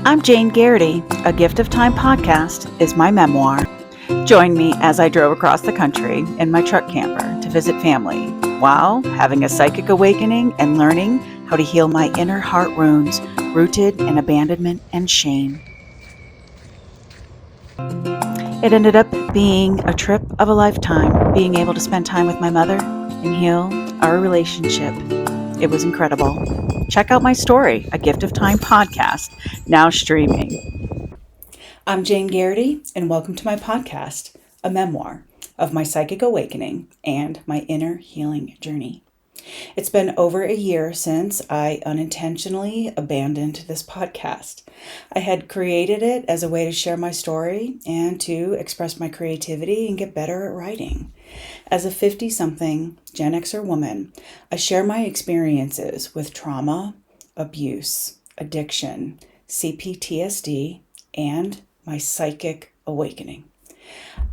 I'm Jane Garrity. A Gift of Time podcast is my memoir. Join me as I drove across the country in my truck camper to visit family while having a psychic awakening and learning how to heal my inner heart wounds rooted in abandonment and shame. It ended up being a trip of a lifetime, being able to spend time with my mother and heal our relationship. It was incredible. Check out my story, A Gift of Time podcast, now streaming. I'm Jane Garrity, and welcome to my podcast, a memoir of my psychic awakening and my inner healing journey. It's been over a year since I unintentionally abandoned this podcast. I had created it as a way to share my story and to express my creativity and get better at writing. As a 50-something Gen Xer woman, I share my experiences with trauma, abuse, addiction, CPTSD, and my psychic awakening.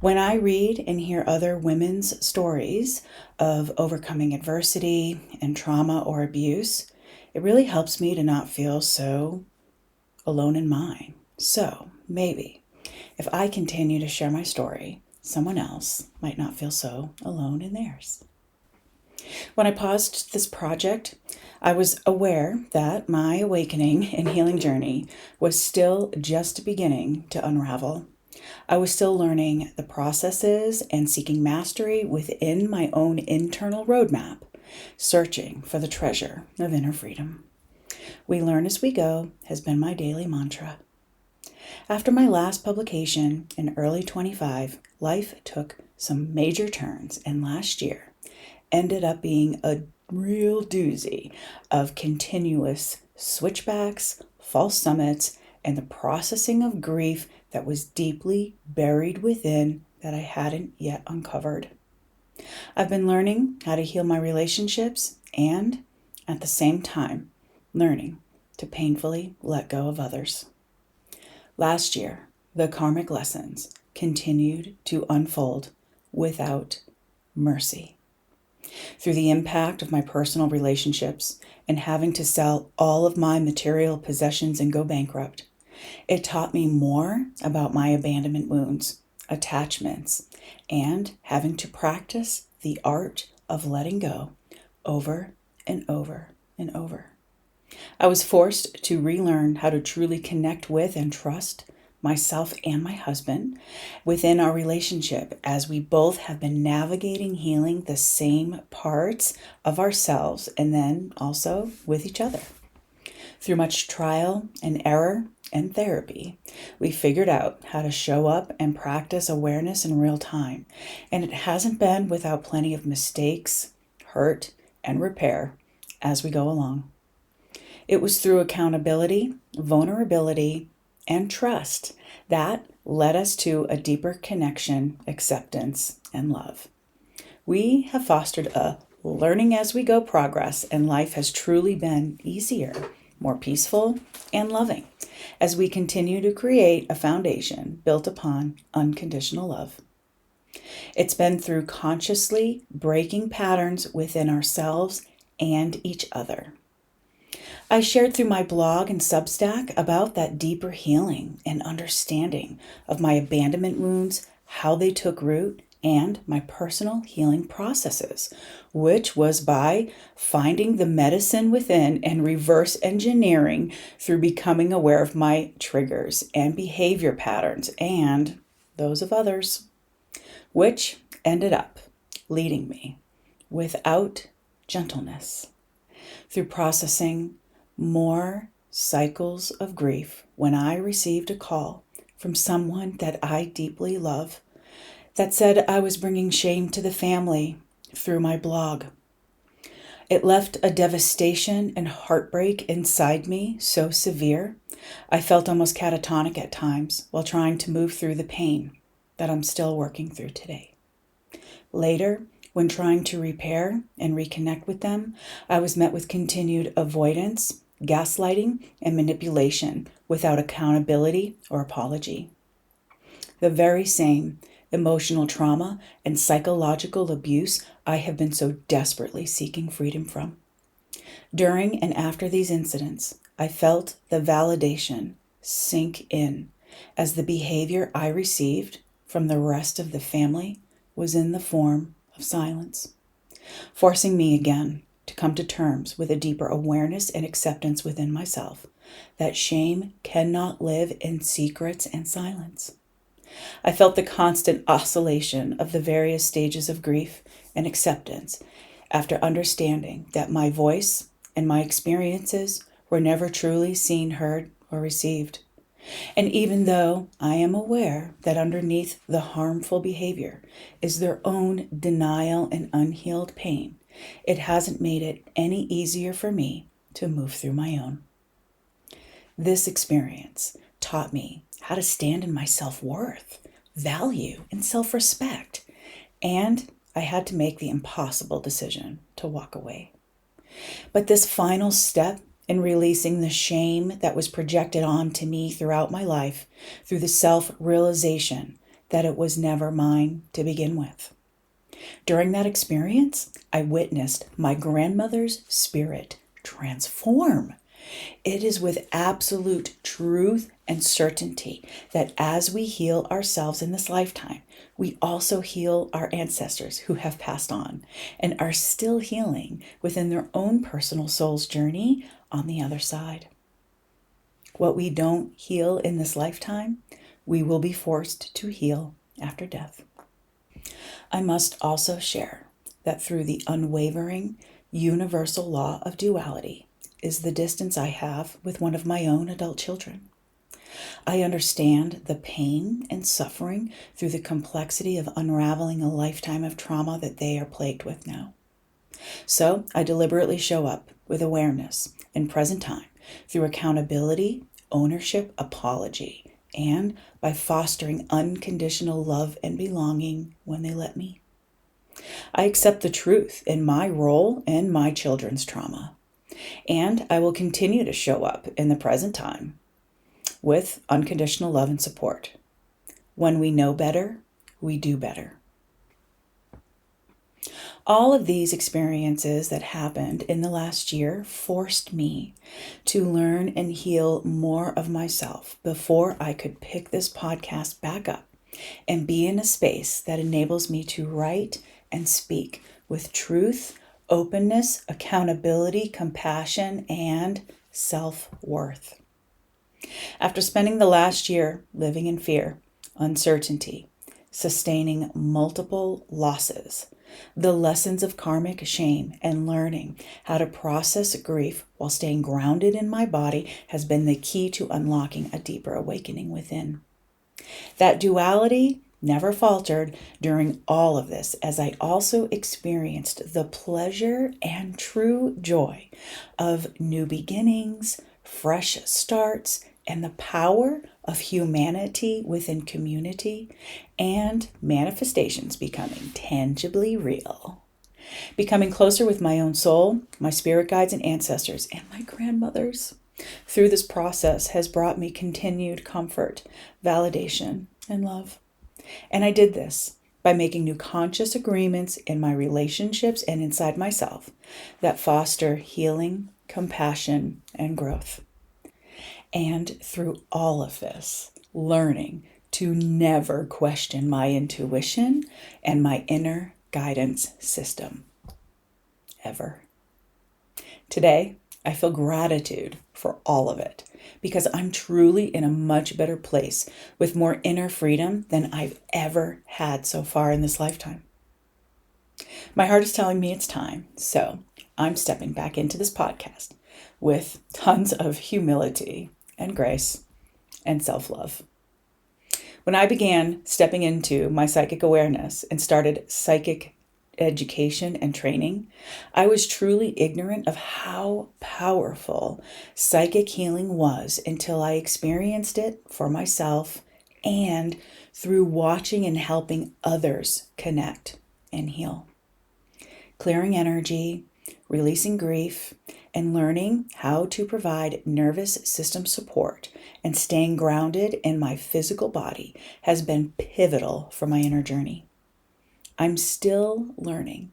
When I read and hear other women's stories of overcoming adversity and trauma or abuse, it really helps me to not feel so alone in mine. So maybe if I continue to share my story, someone else might not feel so alone in theirs. When I paused this project, I was aware that my awakening and healing journey was still just beginning to unravel. I was still learning the processes and seeking mastery within my own internal roadmap, searching for the treasure of inner freedom. We learn as we go has been my daily mantra. After my last publication in early 25, life took some major turns, and last year ended up being a real doozy of continuous switchbacks, false summits, and the processing of grief that was deeply buried within that I hadn't yet uncovered. I've been learning how to heal my relationships and, at the same time, learning to painfully let go of others. Last year, the karmic lessons continued to unfold without mercy. Through the impact of my personal relationships and having to sell all of my material possessions and go bankrupt, it taught me more about my abandonment wounds, attachments, and having to practice the art of letting go over and over and over. I was forced to relearn how to truly connect with and trust myself and my husband within our relationship, as we both have been navigating healing the same parts of ourselves and then also with each other. Through much trial and error and therapy, we figured out how to show up and practice awareness in real time, and it hasn't been without plenty of mistakes, hurt, and repair as we go along. It was through accountability, vulnerability, and trust that led us to a deeper connection, acceptance, and love. We have fostered a learning as we go progress, and life has truly been easier, more peaceful, and loving as we continue to create a foundation built upon unconditional love. It's been through consciously breaking patterns within ourselves and each other. I shared through my blog and Substack about that deeper healing and understanding of my abandonment wounds, how they took root, and my personal healing processes, which was by finding the medicine within and reverse engineering through becoming aware of my triggers and behavior patterns and those of others, which ended up leading me without gentleness through processing more cycles of grief when I received a call from someone that I deeply love that said I was bringing shame to the family through my blog. It left a devastation and heartbreak inside me so severe, I felt almost catatonic at times while trying to move through the pain that I'm still working through today. Later, when trying to repair and reconnect with them, I was met with continued avoidance, gaslighting, and manipulation without accountability or apology. The very same emotional trauma and psychological abuse I have been so desperately seeking freedom from. During and after these incidents, I felt the validation sink in as the behavior I received from the rest of the family was in the form of silence, forcing me again to come to terms with a deeper awareness and acceptance within myself that shame cannot live in secrets and silence. I felt the constant oscillation of the various stages of grief and acceptance after understanding that my voice and my experiences were never truly seen, heard, or received. And even though I am aware that underneath the harmful behavior is their own denial and unhealed pain, it hasn't made it any easier for me to move through my own. This experience taught me how to stand in my self-worth, value, and self-respect. And I had to make the impossible decision to walk away. But this final step in releasing the shame that was projected onto me throughout my life through the self-realization that it was never mine to begin with. During that experience, I witnessed my grandmother's spirit transform. It is with absolute truth and certainty that as we heal ourselves in this lifetime, we also heal our ancestors who have passed on and are still healing within their own personal soul's journey on the other side. What we don't heal in this lifetime, we will be forced to heal after death. I must also share that through the unwavering, universal law of duality is the distance I have with one of my own adult children. I understand the pain and suffering through the complexity of unraveling a lifetime of trauma that they are plagued with now. So I deliberately show up with awareness in present time through accountability, ownership, apology, and by fostering unconditional love and belonging when they let me. I accept the truth in my role and my children's trauma, and I will continue to show up in the present time with unconditional love and support. When we know better, we do better. All of these experiences that happened in the last year forced me to learn and heal more of myself before I could pick this podcast back up and be in a space that enables me to write and speak with truth, openness, accountability, compassion, and self-worth. After spending the last year living in fear, uncertainty, sustaining multiple losses, the lessons of karmic shame and learning how to process grief while staying grounded in my body has been the key to unlocking a deeper awakening within. That duality never faltered during all of this, as I also experienced the pleasure and true joy of new beginnings, fresh starts, and the power of humanity within community and manifestations becoming tangibly real. Becoming closer with my own soul, my spirit guides and ancestors, and my grandmothers through this process has brought me continued comfort, validation, and love. And I did this by making new conscious agreements in my relationships and inside myself that foster healing, compassion, and growth. And through all of this, learning to never question my intuition and my inner guidance system. Ever. Today, I feel gratitude for all of it because I'm truly in a much better place with more inner freedom than I've ever had so far in this lifetime. My heart is telling me it's time, so I'm stepping back into this podcast with tons of humility and grace and self-love. When I began stepping into my psychic awareness and started psychic education and training, I was truly ignorant of how powerful psychic healing was until I experienced it for myself and through watching and helping others connect and heal. Clearing energy, releasing grief, and learning how to provide nervous system support and staying grounded in my physical body has been pivotal for my inner journey. I'm still learning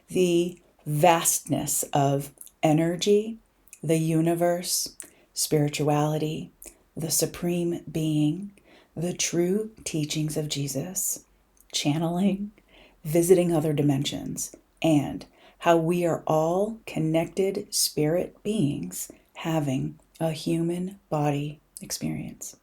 the vastness of energy, the universe, spirituality, the Supreme Being, the true teachings of Jesus, channeling, visiting other dimensions, and how we are all connected spirit beings having a human body experience.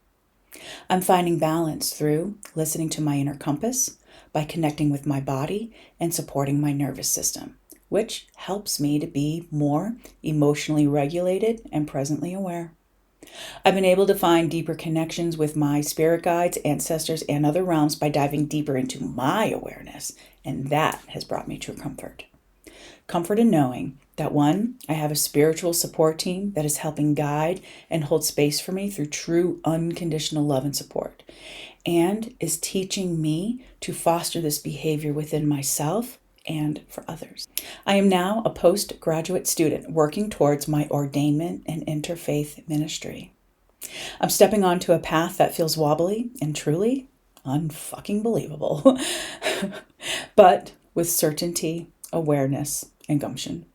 I'm finding balance through listening to my inner compass by connecting with my body and supporting my nervous system, which helps me to be more emotionally regulated and presently aware. I've been able to find deeper connections with my spirit guides, ancestors, and other realms by diving deeper into my awareness, and that has brought me true comfort. Comfort in knowing that one, I have a spiritual support team that is helping guide and hold space for me through true unconditional love and support, and is teaching me to foster this behavior within myself and for others. I am now a postgraduate student working towards my ordainment in interfaith ministry. I'm stepping onto a path that feels wobbly and truly unfucking believable, but with certainty, awareness, and gumption.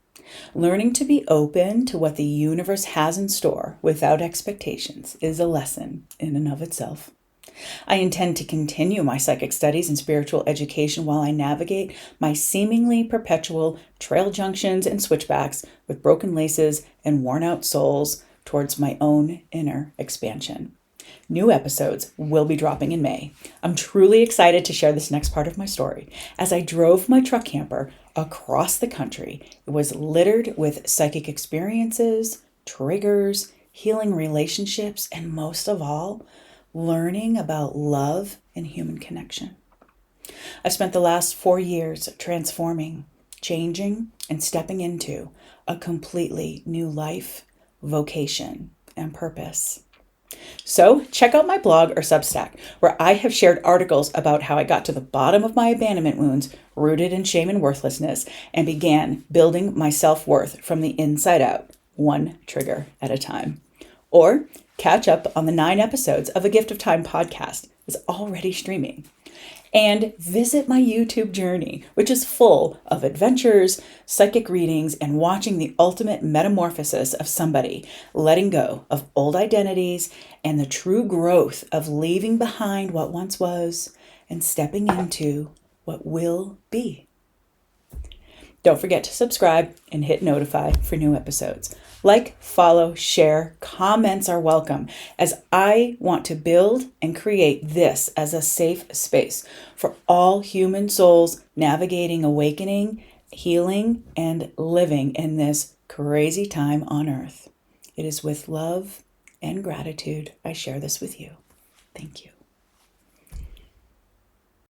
Learning to be open to what the universe has in store without expectations is a lesson in and of itself. I intend to continue my psychic studies and spiritual education while I navigate my seemingly perpetual trail junctions and switchbacks with broken laces and worn out souls towards my own inner expansion. New episodes will be dropping in May. I'm truly excited to share this next part of my story. As I drove my truck camper across the country, it was littered with psychic experiences, triggers, healing relationships, and most of all, learning about love and human connection. I've spent the last 4 years transforming, changing, and stepping into a completely new life, vocation, and purpose. So check out my blog or Substack, where I have shared articles about how I got to the bottom of my abandonment wounds, rooted in shame and worthlessness, and began building my self-worth from the inside out, one trigger at a time. Or catch up on the 9 episodes of A Gift of Time podcast is already streaming. And visit my YouTube journey, which is full of adventures, psychic readings, and watching the ultimate metamorphosis of somebody letting go of old identities and the true growth of leaving behind what once was and stepping into what will be. Don't forget to subscribe and hit notify for new episodes. Like, follow, share, comments are welcome, as I want to build and create this as a safe space for all human souls navigating awakening, healing, and living in this crazy time on earth. It is with love and gratitude I share this with you. Thank you.